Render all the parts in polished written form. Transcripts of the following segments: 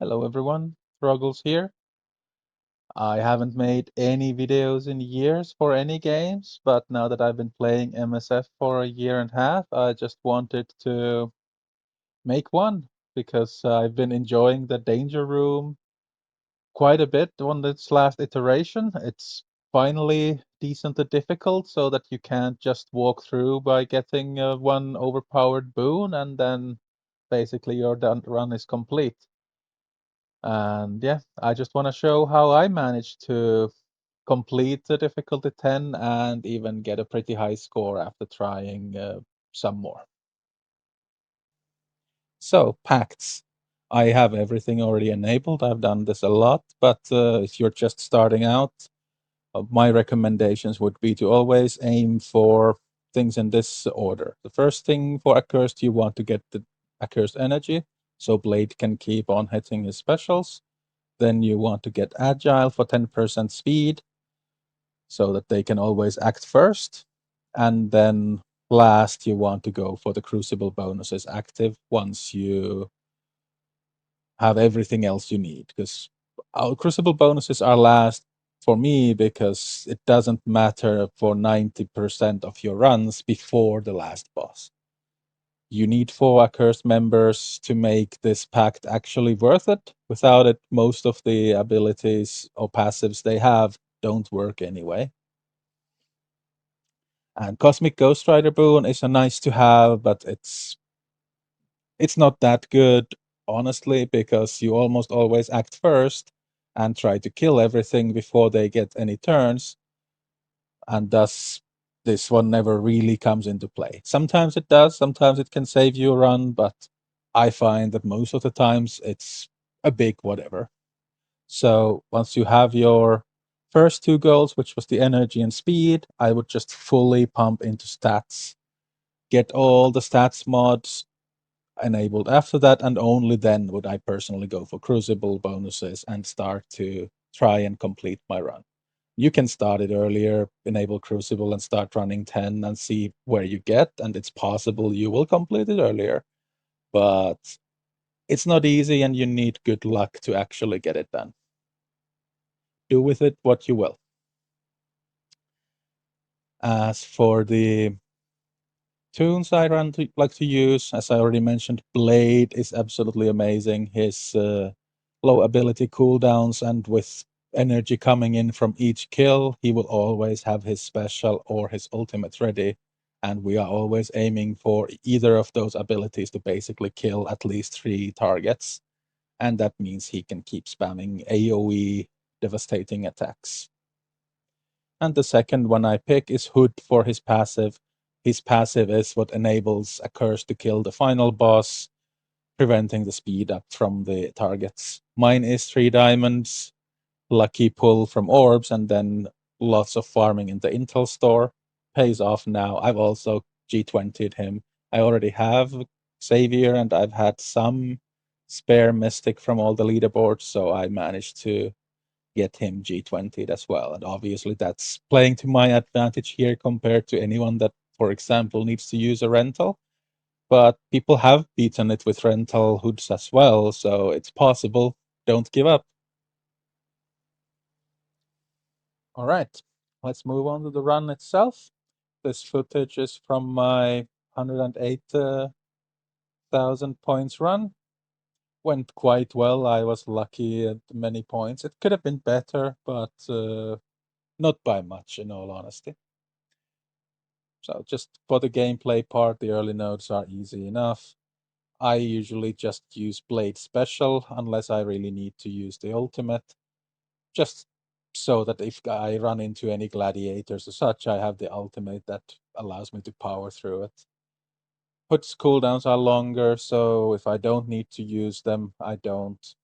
Hello everyone, Struggles here. I haven't made any videos in years for any games, but now that I've been playing MSF for a year and a half, I just wanted to make one because I've been enjoying the Danger Room quite a bit on its last iteration. It's finally decently difficult so that you can't just walk through by getting one overpowered boon and then basically your run is complete. And yeah, I just want to show how I managed to complete the difficulty 10 and even get a pretty high score after trying some more. So, pacts. I have everything already enabled. I've done this a lot, but if you're just starting out, my recommendations would be to always aim for things in this order. The first thing for Accursed, you want to get the Accursed energy, so Blade can keep on hitting his specials. Then you want to get Agile for 10% speed so that they can always act first. And then last, you want to go for the Crucible bonuses active once you have everything else you need. Because our Crucible bonuses are last for me because it doesn't matter for 90% of your runs before the last boss. You need 4 Accursed members to make this pact actually worth it. Without it, most of the abilities or passives they have don't work anyway. And Cosmic Ghost Rider boon is a nice to have, but it's not that good, honestly, because you almost always act first and try to kill everything before they get any turns, and thus this one never really comes into play. Sometimes it does, sometimes it can save you a run, but I find that most of the times it's a big whatever. So once you have your first 2 goals, which was the energy and speed, I would just fully pump into stats, get all the stats mods enabled after that, and only then would I personally go for Crucible bonuses and start to try and complete my run. You can start it earlier, enable Crucible and start running 10 and see where you get, and it's possible you will complete it earlier. But it's not easy and you need good luck to actually get it done. Do with it what you will. As for the tunes I like to use, as I already mentioned, Blade is absolutely amazing. His low ability cooldowns and with energy coming in from each kill, he will always have his special or his ultimate ready. And we are always aiming for either of those abilities to basically kill at least 3 targets. And that means he can keep spamming AoE devastating attacks. And the second one I pick is Hood for his passive. His passive is what enables Accursed to kill the final boss, preventing the speed up from the targets. Mine is 3 diamonds, lucky pull from orbs, and then lots of farming in the intel store. Pays off now. I've also G20'd him. I already have Savior, and I've had some spare Mystic from all the leaderboards, so I managed to get him G20'd as well. And obviously, that's playing to my advantage here compared to anyone that, for example, needs to use a rental. But people have beaten it with rental hoods as well, so it's possible. Don't give up. All right, let's move on to the run itself. This footage is from my 108,000 points run. Went quite well. I was lucky at many points. It could have been better, but not by much, in all honesty. So just for the gameplay part, the early nodes are easy enough. I usually just use Blade Special unless I really need to use the ultimate. Just so that if I run into any gladiators or such, I have the ultimate that allows me to power through it. Hood's cooldowns are longer, so if I don't need to use them, I don't.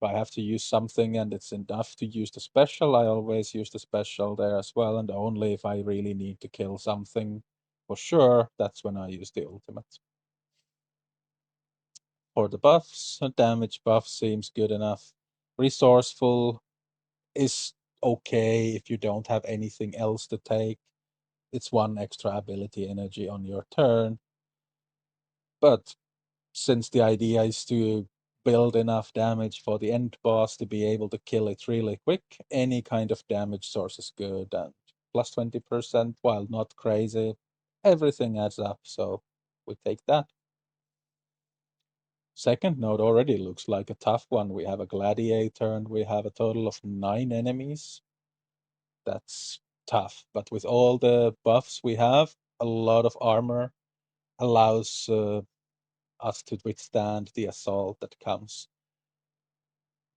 If I have to use something and it's enough to use the special, I always use the special there as well, and only if I really need to kill something for sure, that's when I use the ultimate. For the buffs, a damage buff seems good enough. Resourceful is okay if you don't have anything else to take. It's 1 extra ability energy on your turn. But since the idea is to build enough damage for the end boss to be able to kill it really quick, any kind of damage source is good, and plus 20%, while not crazy, everything adds up, so we take that. Second node already looks like a tough one. We have a gladiator and we have a total of 9 enemies. That's tough, but with all the buffs we have, a lot of armor allows us to withstand the assault that comes.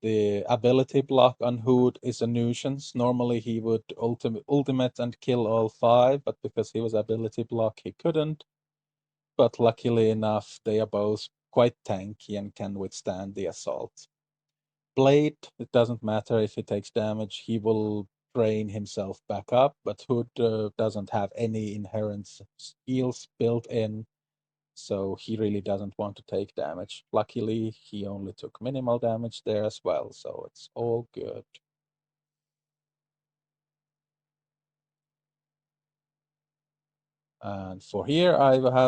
The ability block on Hood is a nuisance. Normally he would ultimate and kill all 5, but because he was ability block, he couldn't. But luckily enough, they are both quite tanky and can withstand the assault. Blade, it doesn't matter if he takes damage, he will drain himself back up, but Hood doesn't have any inherent skills built in, so he really doesn't want to take damage. Luckily, he only took minimal damage there as well, so it's all good. And for here, I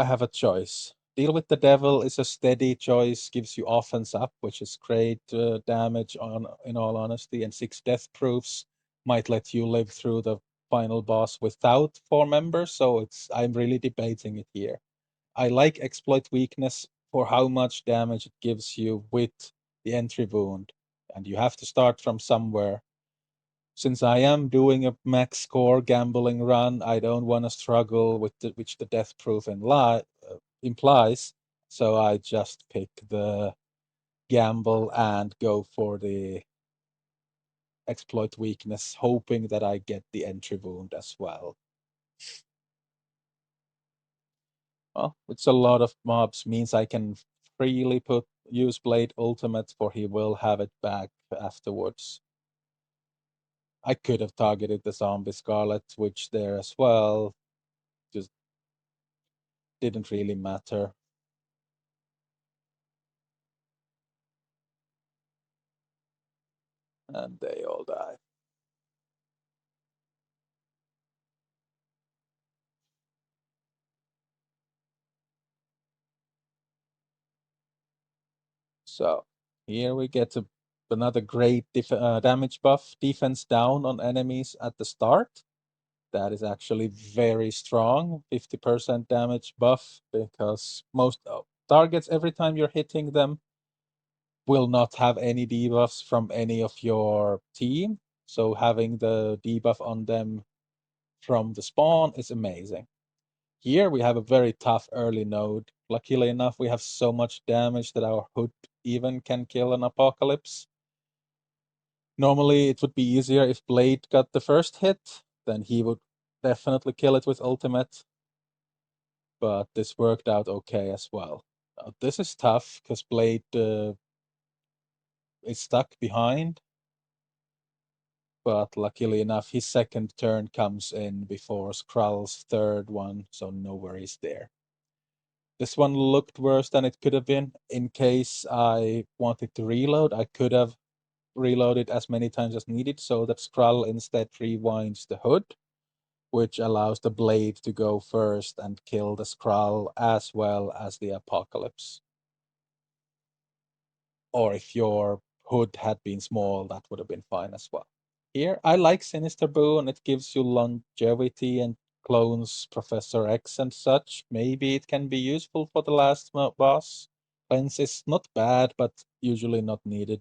have a choice. Deal with the Devil is a steady choice, gives you offense up, which is great damage on, in all honesty, and 6 death proofs might let you live through the final boss without 4 members, so I'm really debating it here. I like Exploit Weakness for how much damage it gives you with the entry wound, and you have to start from somewhere. Since I am doing a max score gambling run, I don't want to struggle with which the death proof implies. So I just pick the gamble and go for the exploit weakness, hoping that I get the entry wound as well. Well, it's a lot of mobs, means I can freely use Blade Ultimate, for he will have it back afterwards. I could have targeted the Zombie Scarlet Witch there as well, just didn't really matter. And they all die. So here we get another great damage buff, defense down on enemies at the start. That is actually very strong, 50% damage buff, because most targets, every time you're hitting them, will not have any debuffs from any of your team. So having the debuff on them from the spawn is amazing. Here we have a very tough early node. Luckily enough, we have so much damage that our Hood even can kill an Apocalypse. Normally it would be easier if Blade got the first hit, then he would definitely kill it with ultimate. But this worked out okay as well. This is tough because Blade is stuck behind. But luckily enough, his second turn comes in before Skrull's third one, so no worries there. This one looked worse than it could have been. In case I wanted to reload, I could have reloaded as many times as needed, so that Skrull instead rewinds the Hood, which allows the Blade to go first and kill the Skrull as well as the Apocalypse. Or if your Hood had been small, that would have been fine as well. Here, I like Sinister Boon. It gives you longevity and clones Professor X and such. Maybe it can be useful for the last boss. Cleanse is not bad, but usually not needed.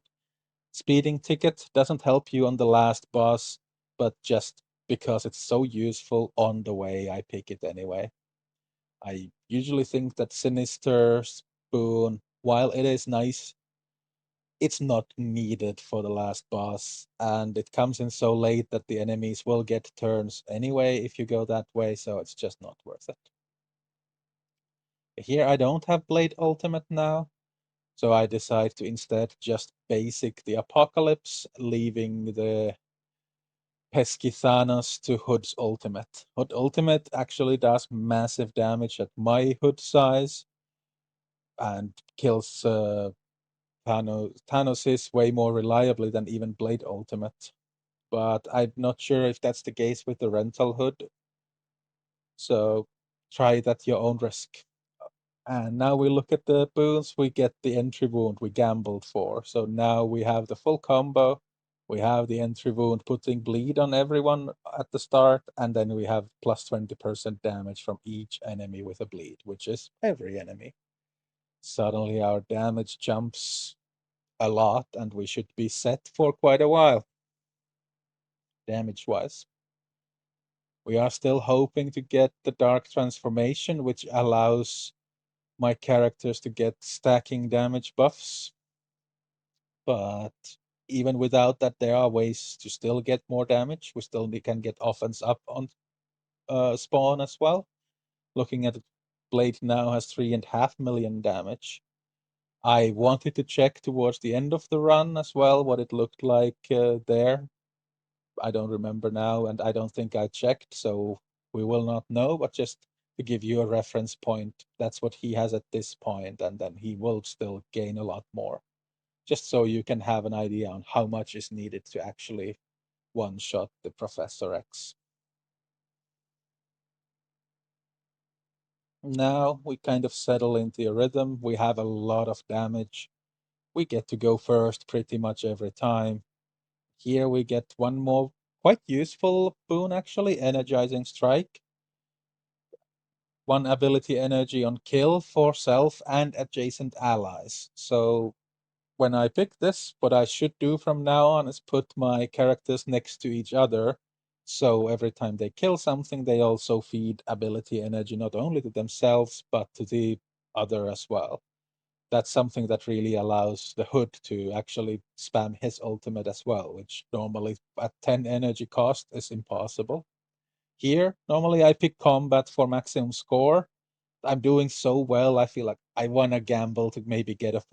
Speeding Ticket doesn't help you on the last boss, but just because it's so useful on the way, I pick it anyway. I usually think that Sinister Spoon, while it is nice, it's not needed for the last boss, and it comes in so late that the enemies will get turns anyway if you go that way, so it's just not worth it. Here I don't have Blade Ultimate now, so I decide to instead just basic the Apocalypse, leaving the pesky Thanos to Hood's Ultimate. Hood Ultimate actually does massive damage at my Hood size and kills Thanos is way more reliably than even Blade Ultimate. But I'm not sure if that's the case with the rental Hood. So try it at your own risk. And now we look at the boons, we get the entry wound we gambled for. So now we have the full combo. We have the entry wound putting bleed on everyone at the start, and then we have plus 20% damage from each enemy with a bleed, which is every enemy. Suddenly our damage jumps a lot, and we should be set for quite a while, damage-wise. We are still hoping to get the Dark Transformation, which allows my characters to get stacking damage buffs. But even without that, there are ways to still get more damage. We still can get offense up on spawn as well. Looking at it, Blade now has 3.5 million damage. I wanted to check towards the end of the run as well what it looked like there. I don't remember now, and I don't think I checked, so we will not know. But just to give you a reference point, that's what he has at this point, and then he will still gain a lot more. Just so you can have an idea on how much is needed to actually one-shot the Professor X. Now we kind of settle into a rhythm. We have a lot of damage. We get to go first pretty much every time. Here we get one more quite useful boon actually, Energizing Strike. One ability energy on kill for self and adjacent allies. So when I pick this, what I should do from now on is put my characters next to each other. So every time they kill something, they also feed ability energy not only to themselves, but to the other as well. That's something that really allows the Hood to actually spam his ultimate as well, which normally at 10 energy cost is impossible. Here, normally I pick combat for maximum score. I'm doing so well, I feel like I wanna gamble to maybe get a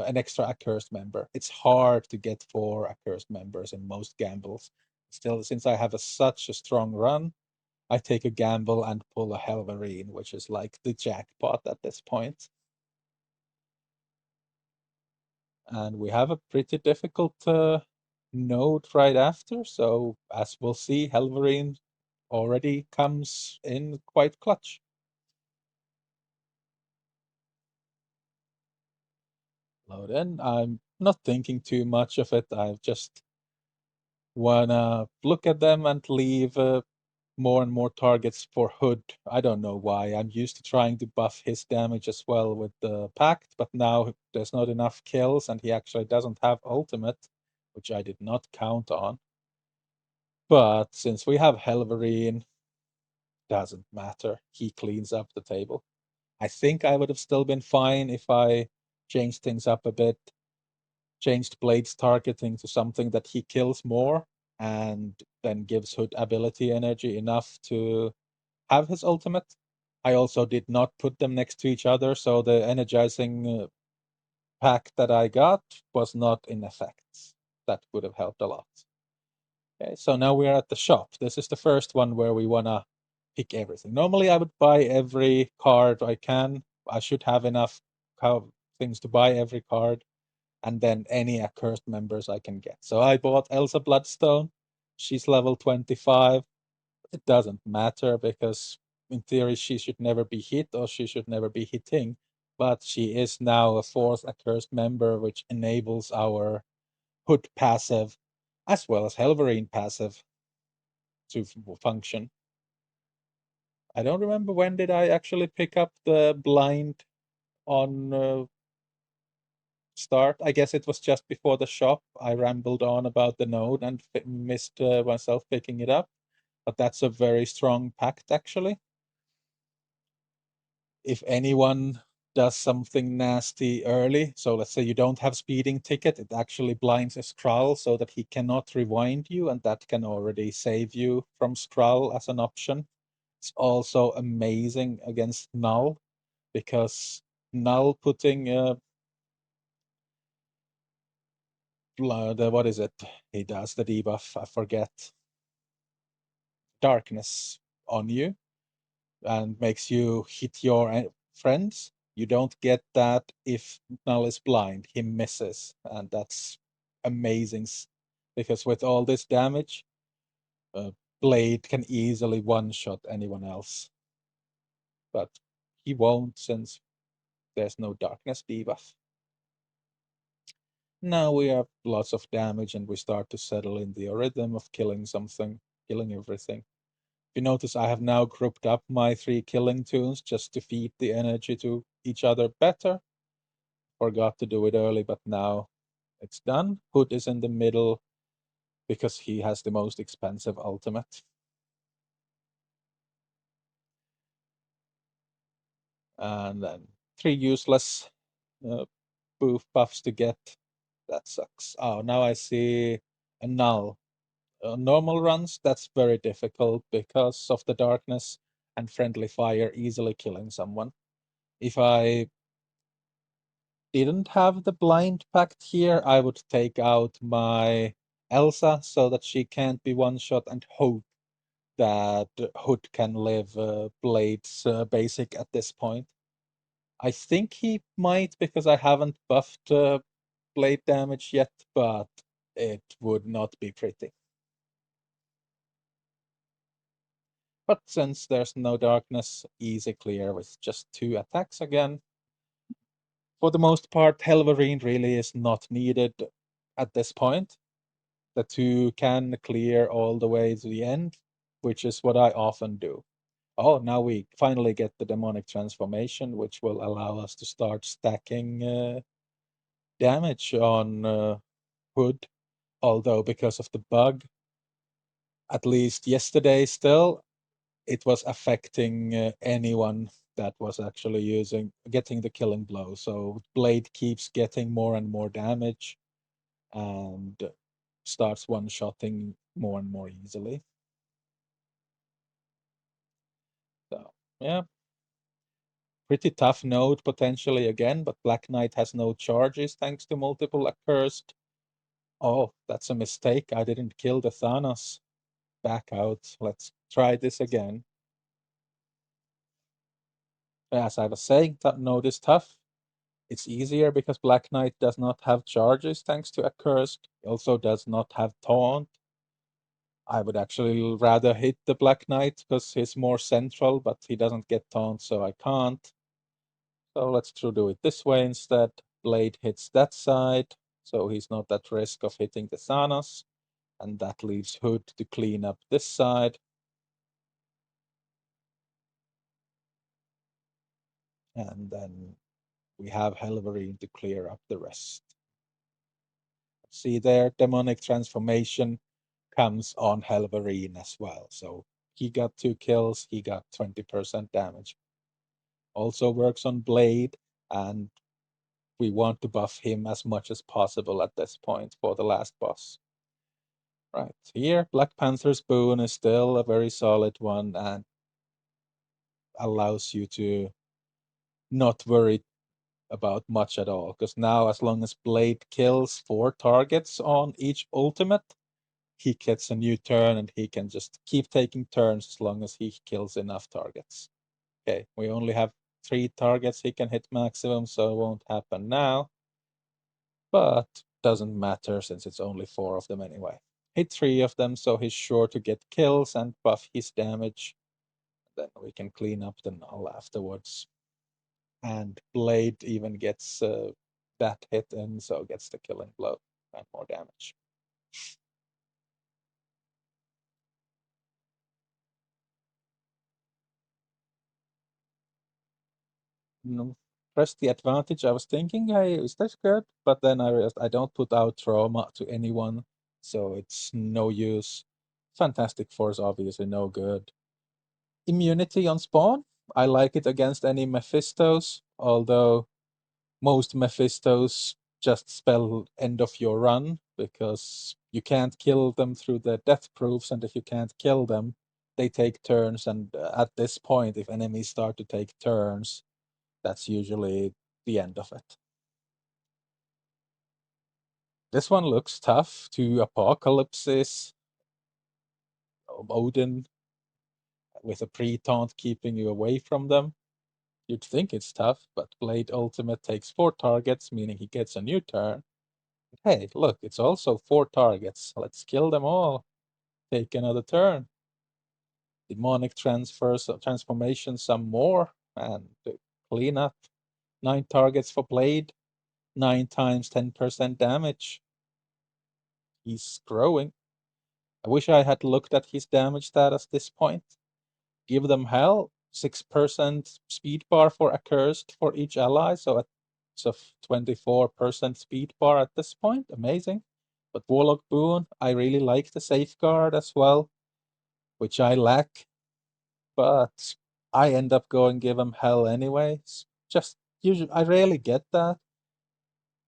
an extra accursed member. It's hard to get 4 accursed members in most gambles. Still, since I have such a strong run, I take a gamble and pull a Helverine, which is like the jackpot at this point. And we have a pretty difficult node right after, so as we'll see, Helverine already comes in quite clutch. Load in. I'm not thinking too much of it. I just wanna look at them and leave more and more targets for Hood. I don't know why. I'm used to trying to buff his damage as well with the Pact, but now there's not enough kills and he actually doesn't have ultimate, which I did not count on. But since we have Helverine, doesn't matter. He cleans up the table. I think I would have still been fine if I changed things up a bit, changed Blade's targeting to something that he kills more and then gives Hood ability energy enough to have his ultimate. I also did not put them next to each other, so the energizing pack that I got was not in effect. That would have helped a lot. Okay, so now we're at the shop. This is the first one where we wanna pick everything. Normally I would buy every card I can. I should have enough things to buy every card, and then any accursed members I can get. So I bought Elsa Bloodstone. She's level 25. It doesn't matter because in theory she should never be hit or she should never be hitting, but she is now a 4th accursed member, which enables our Hood passive as well as Helverine passive to function. I don't remember when did I actually pick up the blind on start. I guess it was just before the shop. I rambled on about the node and missed myself picking it up. But that's a very strong pact, actually. If anyone does something nasty early, so let's say you don't have speeding ticket, it actually blinds a Skrull so that he cannot rewind you, and that can already save you from Skrull as an option. It's also amazing against Null because Null putting what is it? He does the debuff. I forget. Darkness on you and makes you hit your friends. You don't get that if Null is blind. He misses, and that's amazing because with all this damage, Blade can easily one-shot anyone else. But he won't since there's no darkness debuff. Now we have lots of damage and we start to settle in the rhythm of killing something, killing everything. If you notice, I have now grouped up my 3 killing tunes just to feed the energy to each other better. Forgot to do it early, but now it's done. Hood is in the middle because he has the most expensive ultimate. And then 3 useless buffs to get. That sucks. Oh, now I see a null. Normal runs, that's very difficult because of the darkness and friendly fire easily killing someone. If I didn't have the blind pact here, I would take out my Elsa so that she can't be one shot and hope that Hood can live Blade's basic at this point. I think he might because I haven't buffed blade damage yet, but it would not be pretty. But since there's no darkness, easy clear with just 2 attacks again. For the most part, Helverine really is not needed at this point. The 2 can clear all the way to the end, which is what I often do. Oh, now we finally get the demonic transformation, which will allow us to start stacking damage on Hood. Although because of the bug, at least yesterday still, it was affecting anyone that was actually getting the killing blow. So Blade keeps getting more and more damage and starts one-shotting more and more easily. So yeah, pretty tough node potentially again, but Black Knight has no charges thanks to multiple accursed. Oh, that's a mistake. I didn't kill the Thanos. Back out. Let's try this again. As I was saying, that node is tough. It's easier because Black Knight does not have charges thanks to Accursed. He also does not have Taunt. I would actually rather hit the Black Knight because he's more central, but he doesn't get Taunt, so I can't. So let's do it this way instead. Blade hits that side, so he's not at risk of hitting the Thanos. And that leaves Hood to clean up this side. And then we have Helverine to clear up the rest. See there, demonic transformation comes on Helverine as well. So he got 2 kills, he got 20% damage. Also works on Blade, and we want to buff him as much as possible at this point for the last boss. Right, here, Black Panther's boon is still a very solid one and allows you to not worry about much at all. Because now, as long as Blade kills 4 targets on each ultimate, he gets a new turn and he can just keep taking turns as long as he kills enough targets. Okay, we only have 3 targets he can hit maximum, so it won't happen now. But doesn't matter since it's only 4 of them anyway. Hit 3 of them, so he's sure to get kills and buff his damage. Then we can clean up the null afterwards. And Blade even gets that hit in, so gets the killing blow and more damage. Press the advantage. I was thinking, hey, is this good? But then I realized I don't put out trauma to anyone, so it's no use. Fantastic Force, obviously no good. Immunity on spawn. I like it against any Mephistos, although most Mephistos just spell end of your run because you can't kill them through the death proofs, and if you can't kill them, they take turns, and at this point, if enemies start to take turns, that's usually the end of it. This one looks tough. 2 Apocalypses, Odin with a pre-taunt keeping you away from them. You'd think it's tough, but Blade Ultimate takes 4 targets, meaning he gets a new turn. Hey, look, it's also 4 targets. Let's kill them all. Take another turn. Demonic transfers, transformation, some more. and clean up. 9 targets for Blade, 9 times 10% damage. He's growing. I wish I had looked at his damage status this point. Give them hell. 6% speed bar for Accursed for each ally, so it's a 24% speed bar at this point. Amazing. But Warlock Boon, I really like the safeguard as well, which I lack. But I end up going give him hell anyways. Just usually, I rarely get that.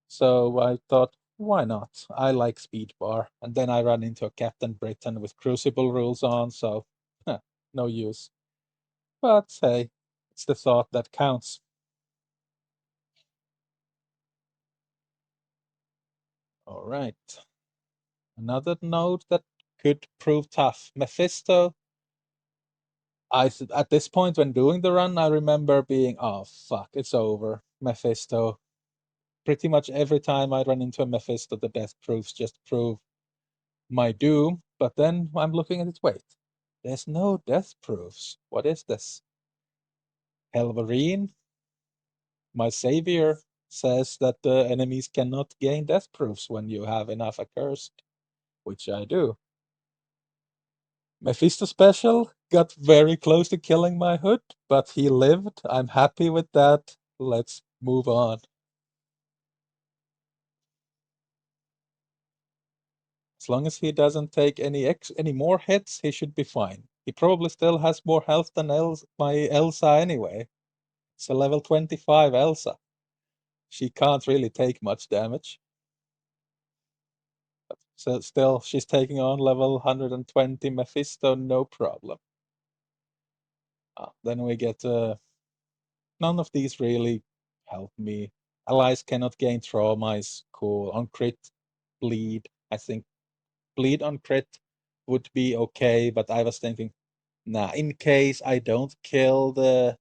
So I thought, why not? I like speed bar. And then I run into a Captain Britain with Crucible rules on, so no use. But hey, it's the thought that counts. All right. Another node that could prove tough. Mephisto. At this point when doing the run, I remember being, oh fuck, it's over. Mephisto. Pretty much every time I run into a Mephisto, the death proofs just prove my doom. But then I'm looking at it. Wait, there's no death proofs. What is this? Helverine, my savior, says that the enemies cannot gain death proofs when you have enough accursed, which I do. Mephisto special got very close to killing my hood, but he lived. I'm happy with that. Let's move on. As long as he doesn't take any more hits, he should be fine. He probably still has more health than my Elsa anyway. It's a level 25 Elsa. She can't really take much damage. So still, she's taking on level 120 Mephisto, no problem. Then we get none of these really help me. Allies cannot gain trauma is cool. On crit, bleed. I think bleed on crit would be okay, but I was thinking, nah, in case I don't kill the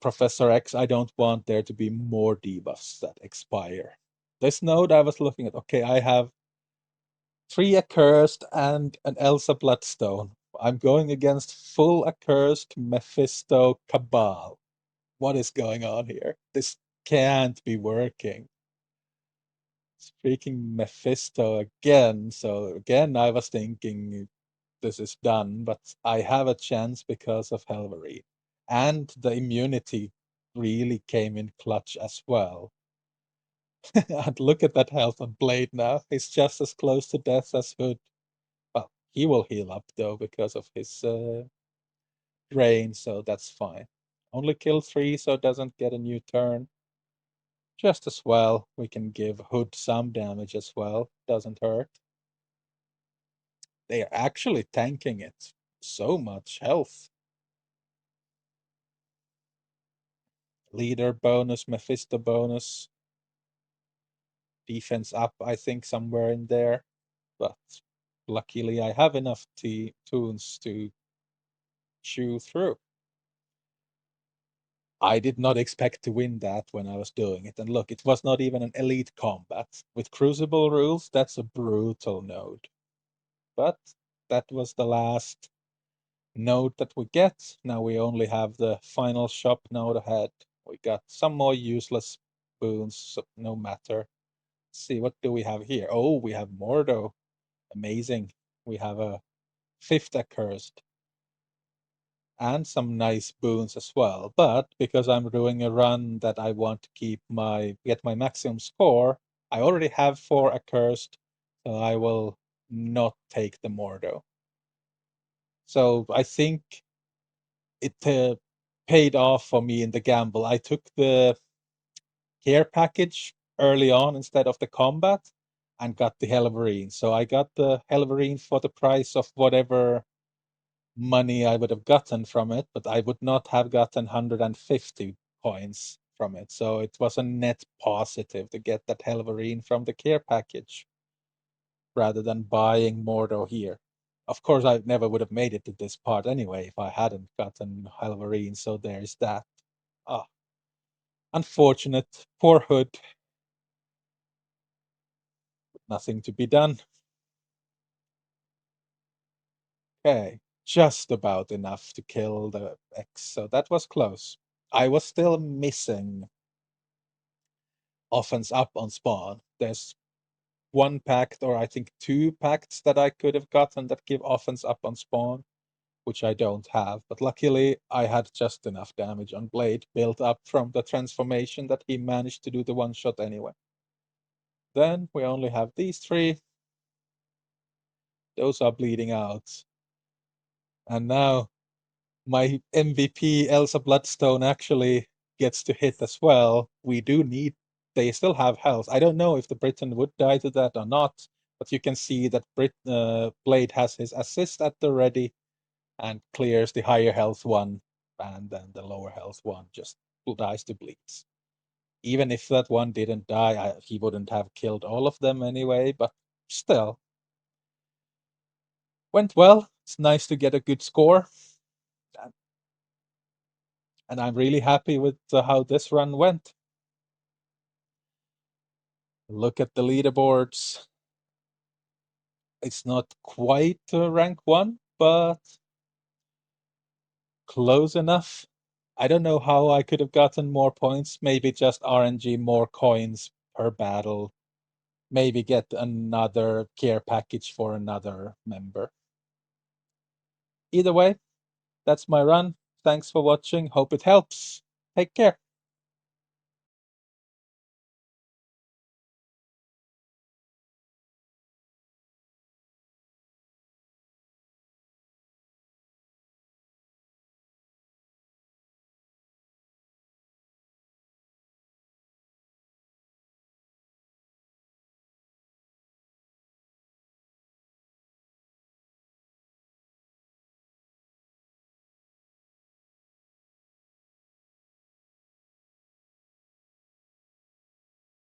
Professor X, I don't want there to be more debuffs that expire. This node I was looking at, okay, I have 3 Accursed and an Elsa Bloodstone. I'm going against full Accursed Mephisto Cabal. What is going on here? This can't be working. It's freaking Mephisto again. So again, I was thinking this is done, but I have a chance because of Helvery. And the immunity really came in clutch as well. And look at that health on Blade now. He's just as close to death as Hood. Well, he will heal up though because of his drain, so that's fine. Only kill 3, so it doesn't get a new turn. Just as well, we can give Hood some damage as well. Doesn't hurt. They are actually tanking it. So much health. Leader bonus, Mephisto bonus. Defense up, I think, somewhere in there. But luckily, I have enough tunes to chew through. I did not expect to win that when I was doing it. And look, it was not even an elite combat. With Crucible rules, that's a brutal node. But that was the last node that we get. Now we only have the final shop node ahead. We got some more useless boons, so no matter. Let's see, what do we have here? Oh, we have Mordo. Amazing. We have a 5th Accursed. And some nice boons as well. But because I'm doing a run that I want to get my maximum score, I already have 4 Accursed, so I will not take the Mordo. So I think it paid off for me in the gamble. I took the care package early on instead of the combat and got the Helverine. So I got the Helverine for the price of whatever money I would have gotten from it, but I would not have gotten 150 coins from it. So it was a net positive to get that Helverine from the care package rather than buying Mordo here. Of course, I never would have made it to this part anyway if I hadn't gotten Helverine, so there's that. Ah, unfortunate. Poor Hood. Nothing to be done. Okay. just about enough to kill the X, so that was close. I was still missing offense up on spawn. There's one pact, or I think two pacts that I could have gotten that give offense up on spawn, which I don't have. But luckily, I had just enough damage on Blade built up from the transformation that he managed to do the one shot anyway. Then we only have these three. Those are bleeding out. And now my MVP Elsa Bloodstone actually gets to hit as well. We do need, they still have health. I don't know if the Briton would die to that or not, but you can see that Blade has his assist at the ready and clears the higher health one, and then the lower health one just dies to bleeds. Even if that one didn't die, he wouldn't have killed all of them anyway, but still. Went well. It's nice to get a good score. And I'm really happy with how this run went. Look at the leaderboards. It's not quite rank 1, but close enough. I don't know how I could have gotten more points. Maybe just RNG more coins per battle. Maybe get another care package for another member. Either way, that's my run. Thanks for watching. Hope it helps. Take care.